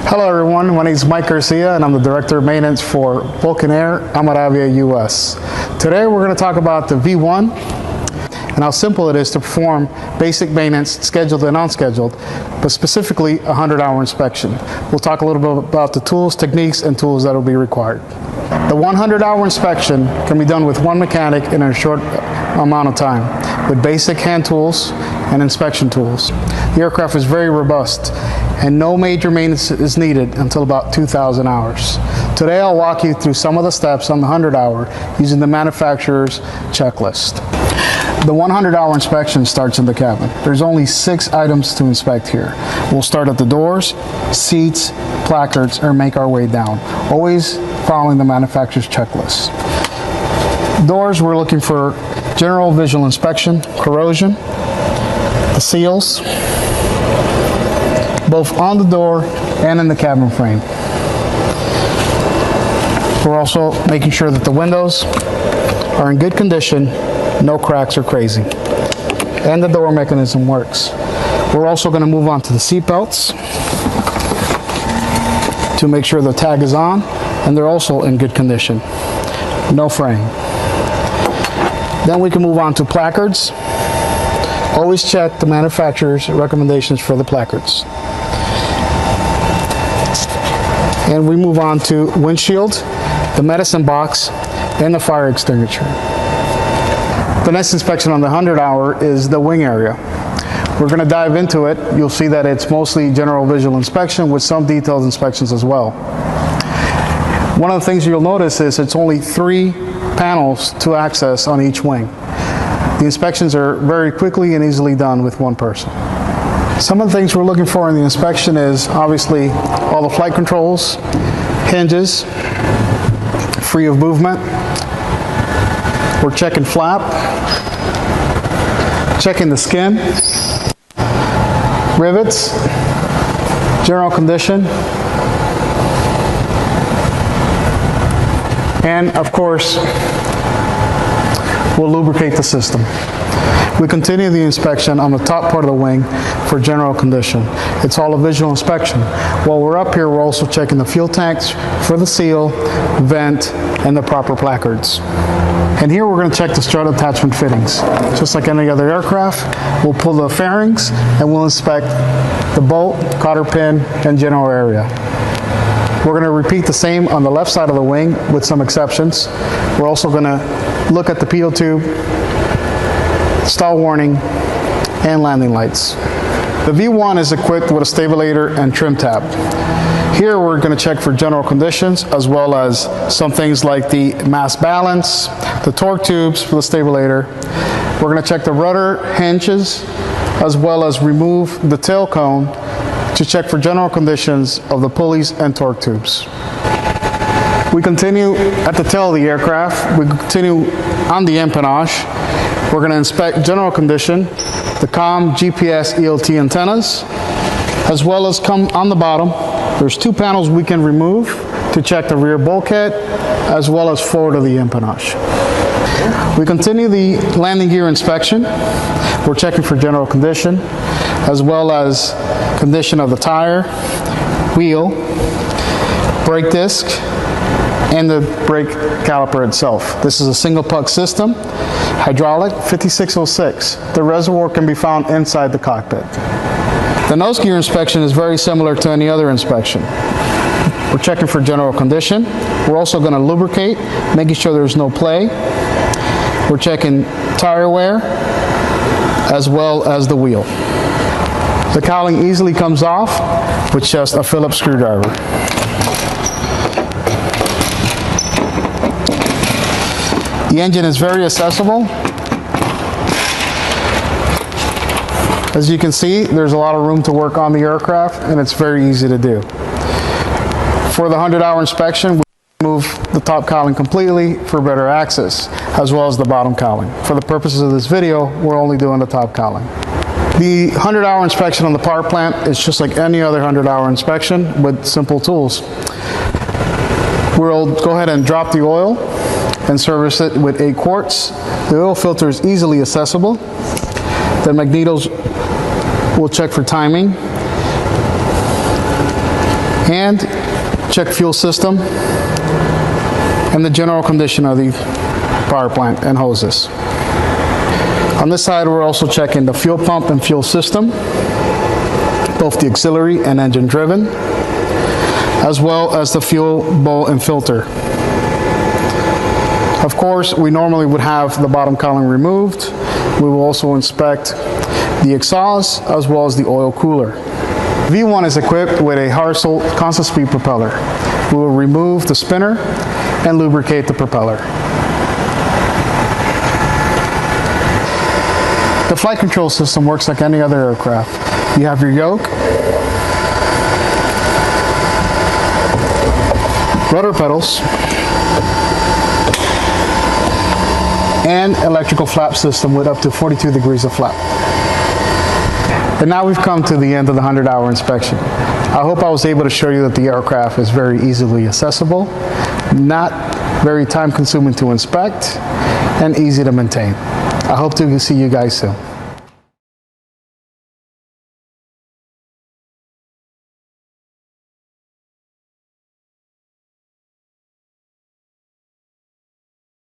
Hello everyone, my name is Mike Garcia and I'm the Director of Maintenance for Vulcan Air, Amoravia, US. Today we're going to talk about the V01 and how simple it is to perform basic maintenance, scheduled and unscheduled, but specifically a 100-hour inspection. We'll talk a little bit about the tools, techniques, and tools that will be required. The 100-hour inspection can be done with one mechanic in a short amount of time with basic hand tools and inspection tools. The aircraft is very robust and no major maintenance is needed until about 2,000 hours. Today I'll walk you through some of the steps on the 100-hour using the manufacturer's checklist. The 100-hour inspection starts in the cabin. There's only 6 items to inspect here. We'll start at the doors, seats, placards, or make our way down, always following the manufacturer's checklist. Doors, we're looking for general visual inspection, corrosion, the seals, both on the door and in the cabin frame. We're also making sure that the windows are in good condition, no cracks or crazy, and the door mechanism works. We're also going to move on to the seat belts to make sure the tag is on and they're also in good condition, no fraying. Then we can move on to placards. Always check the manufacturer's recommendations for the placards. And we move on to windshield, the medicine box, and the fire extinguisher. The next inspection on the 100-hour is the wing area. We're going to dive into it. You'll see that it's mostly general visual inspection with some detailed inspections as well. One of the things you'll notice is it's only 3 panels to access on each wing. The inspections are very quickly and easily done with one person. Some of the things we're looking for in the inspection is obviously all the flight controls, hinges, free of movement. We're checking flap, checking the skin, rivets, general condition, and of course, we'll lubricate the system. We continue the inspection on the top part of the wing for general condition. It's all a visual inspection. While we're up here, we're also checking the fuel tanks for the seal, vent, and the proper placards. And here we're going to check the strut attachment fittings. Just like any other aircraft, we'll pull the fairings and we'll inspect the bolt, cotter pin, and general area. We're going to repeat the same on the left side of the wing with some exceptions. We're also going to look at the pitot tube, stall warning, and landing lights. The V01 is equipped with a stabilator and trim tab. Here we're going to check for general conditions as well as some things like the mass balance, the torque tubes for the stabilator. We're going to check the rudder hinges as well as remove the tail cone to check for general conditions of the pulleys and torque tubes. We continue at the tail of the aircraft. We continue on the empennage. We're going to inspect general condition, the COM, GPS, ELT antennas, as well as come on the bottom. There's 2 panels we can remove to check the rear bulkhead as well as forward of the empennage. We continue the landing gear inspection. We're checking for general condition as well as condition of the tire, wheel, brake disc, and the brake caliper itself. This is a single puck system, hydraulic 5606. The reservoir can be found inside the cockpit. The nose gear inspection is very similar to any other inspection. We're checking for general condition. We're also going to lubricate, making sure there's no play. We're checking tire wear as well as the wheel. The cowling easily comes off with just a Phillips screwdriver. The engine is very accessible. As you can see, there's a lot of room to work on the aircraft and it's very easy to do. For the 100-hour inspection, we remove the top cowling completely for better access, as well as the bottom cowling. For the purposes of this video, we're only doing the top cowling. The 100-hour inspection on the power plant is just like any other 100-hour inspection with simple tools. We'll go ahead and drop the oil and service it with 8 quarts. The oil filter is easily accessible. The magnetos will check for timing. and check fuel system and the general condition of the power plant and hoses. On this side, we're also checking the fuel pump and fuel system, both the auxiliary and engine driven, as well as the fuel bowl and filter. Of course, we normally would have the bottom cowling removed. We will also inspect the exhaust as well as the oil cooler. V01 is equipped with a Harsel constant speed propeller. We will remove the spinner and lubricate the propeller. The flight control system works like any other aircraft. You have your yoke, rudder pedals, and electrical flap system with up to 42 degrees of flap. And now we've come to the end of the 100-hour inspection. I hope I was able to show you that the aircraft is very easily accessible, not very time consuming to inspect, and easy to maintain. I hope to see you guys soon.